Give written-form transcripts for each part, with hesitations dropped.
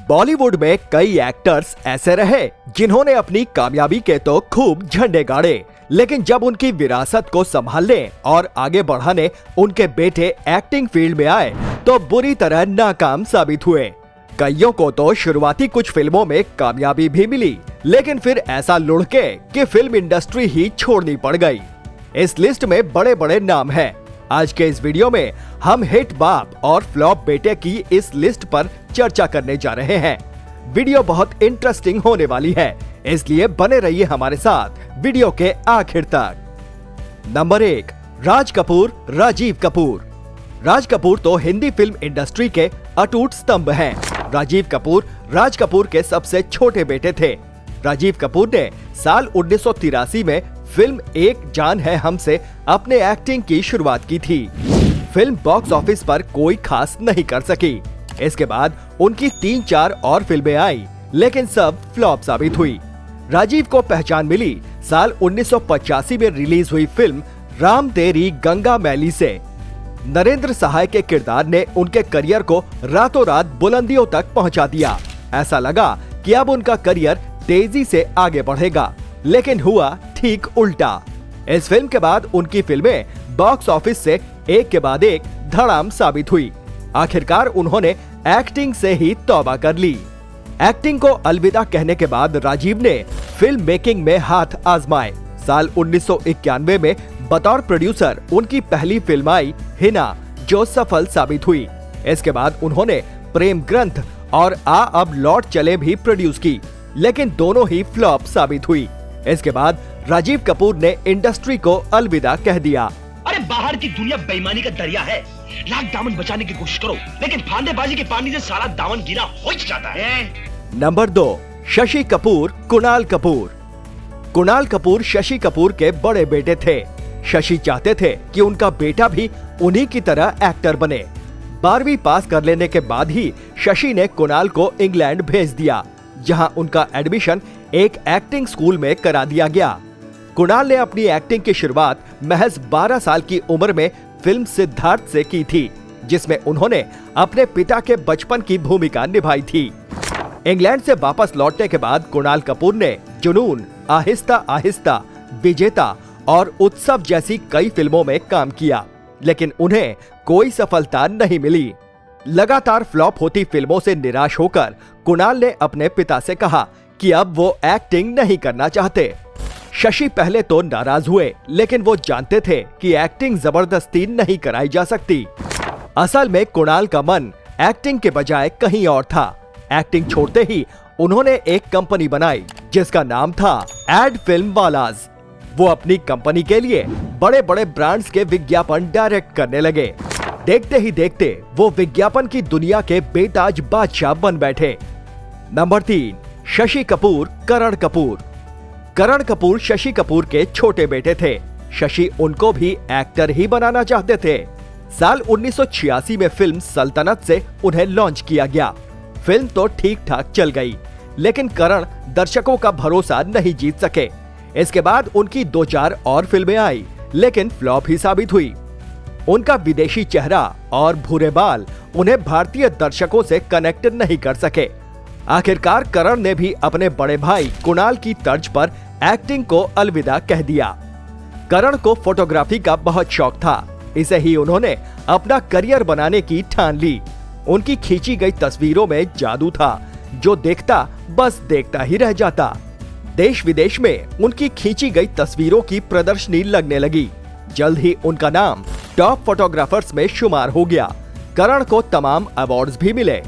बॉलीवुड में कई एक्टर्स ऐसे रहे जिन्होंने अपनी कामयाबी के तो खूब झंडे गाड़े, लेकिन जब उनकी विरासत को संभालने और आगे बढ़ाने उनके बेटे एक्टिंग फील्ड में आए तो बुरी तरह नाकाम साबित हुए। कईयों को तो शुरुआती कुछ फिल्मों में कामयाबी भी मिली, लेकिन फिर ऐसा लुढ़के कि फिल्म इंडस्ट्री ही छोड़नी पड़ गई। इस लिस्ट में बड़े बड़े नाम हैं। आज के इस वीडियो में हम हिट बाप और फ्लॉप बेटे की इस लिस्ट पर चर्चा करने जा रहे हैं। वीडियो बहुत इंटरेस्टिंग होने वाली है, इसलिए बने रहिए हमारे साथ वीडियो के आखिर तक। नंबर 1, राज कपूर, राजीव कपूर। राज कपूर तो हिंदी फिल्म इंडस्ट्री के अटूट स्तंभ हैं। राजीव कपूर राज कपूर के सबसे छोटे बेटे थे। राजीव कपूर ने साल 1983 में फिल्म एक जान है हमसे अपने एक्टिंग की शुरुआत की थी। फिल्म बॉक्स ऑफिस पर कोई खास नहीं कर सकी। इसके बाद उनकी 3-4 और फिल्में आई, लेकिन सब फ्लॉप साबित हुई। राजीव को पहचान मिली साल 1985 में रिलीज हुई फिल्म राम तेरी गंगा मैली से। नरेंद्र सहाय के किरदार ने उनके करियर को रातों रात बुलंदियों तक पहुंचा दिया। ऐसा लगा कि अब उनका करियर तेजी से आगे बढ़ेगा, लेकिन हुआ ठीक उल्टा। इस फिल्म के बाद उनकी फिल्में बॉक्स ऑफिस से एक के बाद एक धड़ाम साबित हुई। आखिरकार उन्होंने एक्टिंग से ही तौबा कर ली। एक्टिंग को अलविदा कहने के बाद राजीव ने फिल्म मेकिंग में हाथ आजमाए। साल 1991 में बतौर प्रोड्यूसर उनकी पहली फिल्म आई हिना, जो सफल साबित हुई। इसके बाद उन्होंने प्रेम ग्रंथ और आ अब लौट चले भी प्रोड्यूस की, लेकिन दोनों ही फ्लॉप साबित हुई। इसके बाद राजीव कपूर ने इंडस्ट्री को अलविदा कह दिया। अरे बाहर की दुनिया बेईमानी का दरिया है। लाख दामन बचाने की कोशिश करो, लेकिन फांदेबाजी के पानी से सारा दामन गीला हो जाता है। नंबर 2, शशि कपूर, कुणाल कपूर। कुणाल कपूर शशि कपूर के बड़े बेटे थे। शशि चाहते थे कि उनका बेटा भी उन्हीं की तरह एक्टर बने। 12वीं पास कर लेने के बाद ही शशि ने कुणाल को इंग्लैंड भेज दिया, जहां उनका एडमिशन एक एक्टिंग स्कूल में करा दिया गया। कुणाल ने अपनी एक्टिंग की शुरुआत महज 12 साल की उम्र में फिल्म सिद्धार्थ से की थी, जिसमें उन्होंने अपने पिता के बचपन की भूमिका निभाई थी। इंग्लैंड से वापस लौटने के बाद कुणाल कपूर ने जुनून, आहिस्ता आहिस्ता, विजेता और उत्सव जैसी कई फिल्मों में काम किया, लेकिन उन्हें कोई सफलता नहीं मिली। लगातार फ्लॉप होती फिल्मों से निराश होकर कुणाल ने अपने पिता से कहा कि अब वो एक्टिंग नहीं करना चाहते। शशि पहले तो नाराज हुए, लेकिन वो जानते थे कि एक्टिंग जबरदस्ती नहीं कराई जा सकती। असल में कुणाल का मन एक्टिंग के बजाय कहीं और था। एक्टिंग छोड़ते ही उन्होंने एक कंपनी बनाई, जिसका नाम था एड फिल्म वालाज। वो अपनी कंपनी के लिए बड़े बड़े ब्रांड्स के विज्ञापन डायरेक्ट करने लगे। देखते ही देखते वो विज्ञापन की दुनिया के बेताज बादशाह बन बैठे। नंबर 3, शशि कपूर, करण कपूर। करण कपूर शशि कपूर के छोटे बेटे थे। शशि उनको भी एक्टर ही बनाना चाहते थे। साल 1986 में फिल्म सल्तनत से उन्हें लॉन्च किया गया। फिल्म तो ठीक ठाक चल गई, लेकिन करण दर्शकों का भरोसा नहीं जीत सके। इसके बाद उनकी 2-4 और फिल्में आई, लेकिन फ्लॉप ही साबित हुई। उनका विदेशी चेहरा और भूरे बाल उन्हें भारतीय दर्शकों से कनेक्ट नहीं कर सके। आखिरकार करण ने भी अपने बड़े भाई कुणाल की तर्ज पर एक्टिंग को अलविदा कह दिया। करण को फोटोग्राफी का बहुत शौक था, इसे ही उन्होंने अपना करियर बनाने की ठान ली। उनकी खींची गई तस्वीरों में जादू था, जो देखता बस देखता ही रह जाता। देश विदेश में उनकी खींची गई तस्वीरों की प्रदर्शनी लगने लगी। जल्द ही उनका नाम टॉप फोटोग्राफर्स में शुमार हो गया। करण को तमाम अवार्ड्स भी मिले।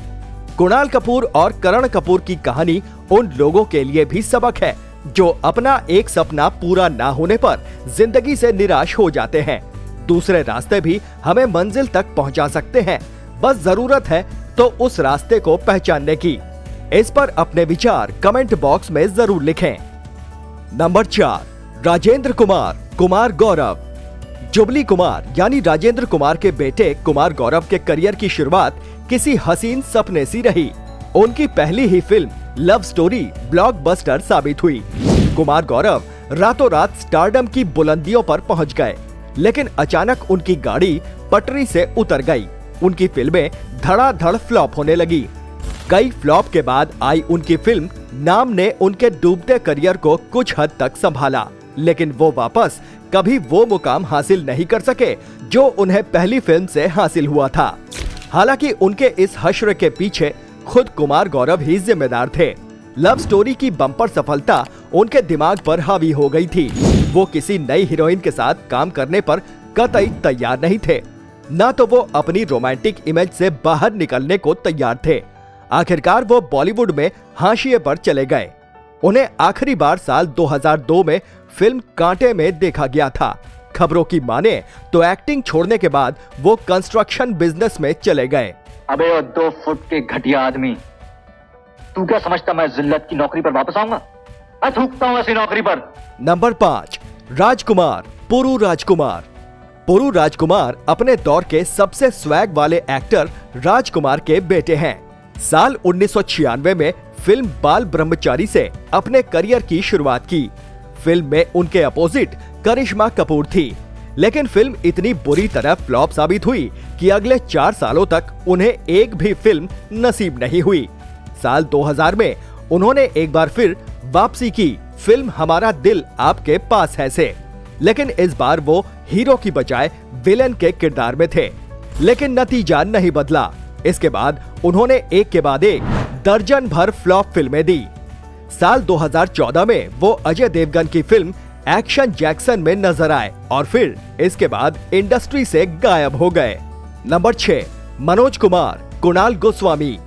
कुणाल कपूर और करण कपूर की कहानी उन लोगों के लिए भी सबक है जो अपना एक सपना पूरा ना होने पर जिंदगी से निराश हो जाते हैं। दूसरे रास्ते भी हमें मंजिल तक पहुंचा सकते हैं, बस जरूरत है तो उस रास्ते को पहचानने की। इस पर अपने विचार कमेंट बॉक्स में जरूर लिखें। नंबर 4, राजेंद्र कुमार, कुमार गौरव। जुबली कुमार यानी राजेंद्र कुमार के बेटे कुमार गौरव के करियर की शुरुआत किसी हसीन सपने सी रही। उनकी पहली ही फिल्म लव स्टोरी ब्लॉकबस्टर साबित हुई। कुमार गौरव रातों रात स्टारडम की बुलंदियों पर पहुंच गए, लेकिन अचानक उनकी गाड़ी पटरी से उतर गई। उनकी फिल्में धड़ाधड़ फ्लॉप होने लगी। कई फ्लॉप के बाद आई उनकी फिल्म नाम ने उनके डूबते करियर को कुछ हद तक संभाला, लेकिन वो वापस कभी वो मुकाम हासिल नहीं कर सके जो उन्हें पहली फिल्म से हासिल हुआ था। हालांकि उनके इस हश्र के पीछे खुद कुमार गौरव ही जिम्मेदार थे। लव स्टोरी की बम्पर सफलता उनके दिमाग पर हावी हो गई थी। वो किसी नई हीरोइन के साथ काम करने पर कतई तैयार नहीं थे, न तो वो अपनी रोमांटिक इमेज से बाहर निकलने को तैयार थे। आखिरकार वो बॉलीवुड में हाशिए पर चले गए। उन्हें आखिरी बार साल 2002 में फिल्म कांटे में देखा गया था। खबरों की माने तो एक्टिंग छोड़ने के बाद वो कंस्ट्रक्शन बिजनेस में चले गए। अबे वो 2 फुट के घटिया आदमी, तू क्या समझता मैं जिल्लत की नौकरी पर वापस आऊंगा? मैं थूकता हूं ऐसी नौकरी पर। नंबर 5, राजकुमार, पुरु राजकुमार। पुरु राजकुमार अपने दौर के सबसे स्वैग वाले एक्टर राजकुमार के बेटे हैं। साल 1996 में फिल्म बाल ब्रह्मचारी से अपने करियर की शुरुआत की। फिल्म में उनके अपोजिट करिश्मा कपूर थी, लेकिन फिल्म इतनी बुरी तरह फ्लॉप साबित हुई कि अगले 4 सालों तक उन्हें एक भी फिल्म नसीब नहीं हुई। साल 2000 में उन्होंने एक बार फिर वापसी की फिल्म हमारा दिल आपके पास है से, लेकिन इस बार वो हीरो की बजाय विलेन के किरदार में थे। लेकिन नतीजा नहीं बदला। इसके बाद उन्होंने एक के बाद एक दर्जन भर फ्लॉप फिल्में दी। साल 2014 में वो अजय देवगन की फिल्म एक्शन जैक्सन में नजर आए और फिर इसके बाद इंडस्ट्री से गायब हो गए। नंबर 6, मनोज कुमार, कुणाल गोस्वामी।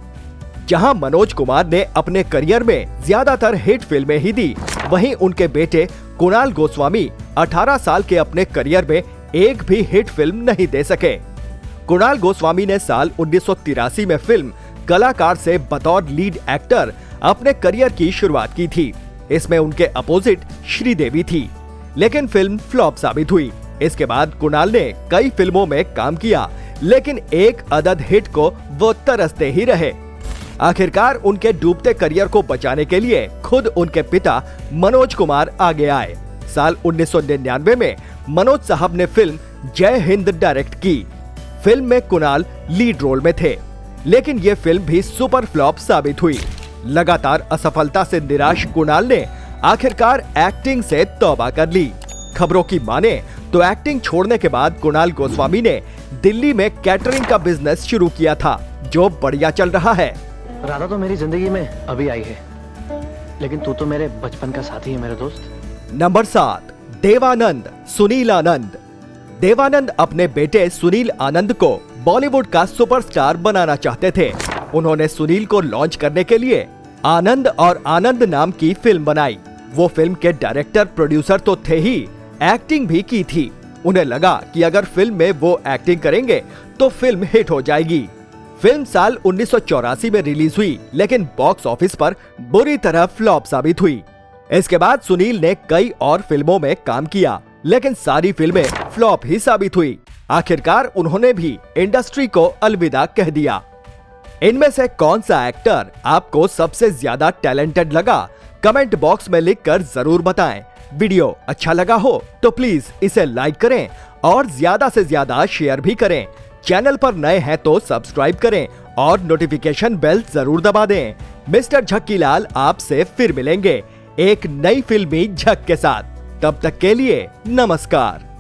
जहां मनोज कुमार ने अपने करियर में ज्यादातर हिट फिल्में ही दी, वहीं उनके बेटे कुणाल गोस्वामी 18 साल के अपने करियर में एक भी हिट फिल्म नहीं दे सके। कुणाल गोस्वामी ने साल 1983 में फिल्म कलाकार से बतौर लीड एक्टर अपने करियर की शुरुआत की थी। इसमें उनके अपोजिट श्रीदेवी थी, लेकिन फिल्म फ्लॉप साबित हुई। इसके बाद कुणाल ने कई फिल्मों में काम किया, लेकिन एक अदद हिट को वो तरसते ही रहे। आखिरकार उनके डूबते करियर को बचाने के लिए खुद उनके पिता मनोज कुमार आगे आए। साल 1999 में मनोज साहब ने फिल्म जय हिंद डायरेक्ट की। फिल्म में कुणाल लीड रोल में थे, लेकिन ये फिल्म भी सुपर फ्लॉप साबित हुई। लगातार असफलता से निराश कुणाल ने आखिरकार एक्टिंग से तौबा कर ली। खबरों की माने तो एक्टिंग छोड़ने के बाद कुणाल गोस्वामी ने दिल्ली में कैटरिंग का बिजनेस शुरू किया था, जो बढ़िया चल रहा है। राधा तो मेरी जिंदगी में अभी आई है, लेकिन तू तो मेरे बचपन का साथी है मेरे दोस्त। नंबर 7, देवानंद, सुनील आनंद। देवानंद अपने बेटे सुनील आनंद को बॉलीवुड का सुपरस्टार बनाना चाहते थे। उन्होंने सुनील को लॉन्च करने के लिए आनंद और आनंद नाम की फिल्म बनाई। वो फिल्म के डायरेक्टर प्रोड्यूसर तो थे ही, एक्टिंग भी की थी। उन्हें लगा कि अगर फिल्म में वो एक्टिंग करेंगे तो फिल्म हिट हो जाएगी। फिल्म साल 1984 में रिलीज हुई, लेकिन बॉक्स ऑफिस पर बुरी तरह फ्लॉप साबित हुई। इसके बाद सुनील ने कई और फिल्मों में काम किया, लेकिन सारी फिल्में फ्लॉप ही साबित हुई। आखिरकार उन्होंने भी इंडस्ट्री को अलविदा कह दिया। इनमें से कौन सा एक्टर आपको सबसे ज्यादा टैलेंटेड लगा? कमेंट बॉक्स में लिखकर जरूर बताएं। वीडियो अच्छा लगा हो तो प्लीज इसे लाइक करें और ज्यादा से ज्यादा शेयर भी करें। चैनल पर नए हैं तो सब्सक्राइब करें और नोटिफिकेशन बेल जरूर दबा दें। मिस्टर झक्कीलाल आपसे फिर मिलेंगे एक नई फिल्मी झक के साथ। तब तक के लिए नमस्कार।